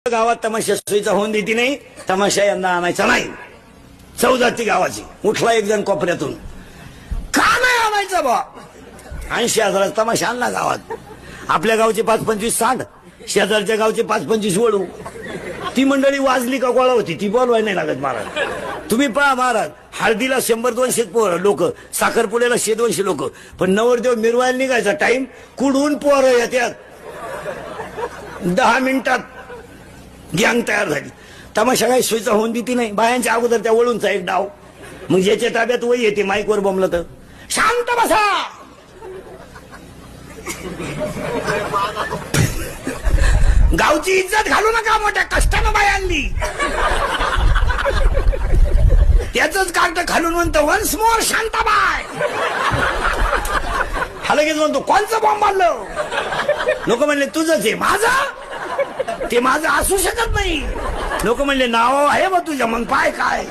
गावात तमाशा सोयीचा होऊन देती नाही, तमाशा यंदा आणायचा नाही. 14 गावाची उठला एक जण कोपऱ्यातून, का नाही आणायचा बा? 80,000 तमाशा आणला गावात. आपल्या गावचे 5-25 सांड, शेजारच्या गावचे 5-25 वळू. ती मंडळी वाजली का गोळा होती, ती बोलवाय नाही लागत महाराज. तुम्ही पहा महाराज, हळदीला 100-200 लोक, साखरपुड्याला 100-200 लोक, पण नवरदेव मिरवायला निघायचा टाइम कुडून पोरं येतात. 10 मिनिटात गँग तयार झाली. तमाशा काही सोयीचा होऊन देती नाही. बायांच्या अगोदर त्या वळूनचा एक डाव, मग ज्याच्या ताब्यात वय येते माईकवर बोंबलं तर शांत बसा. गावची इज्जत घालू नका, मोठ्या कष्टानं बाय आणली. त्याच कार्ट खालून म्हणतो वन्स मोर शांताबाई. हा लगेच म्हणतो कोणचं बॉम्ब आणलं? लोक म्हणले तुझंच आहे. माझं? ते माझं असू शकत नाही. लोक म्हणले नाव आहे बा तुझ्या, मग पाय काय.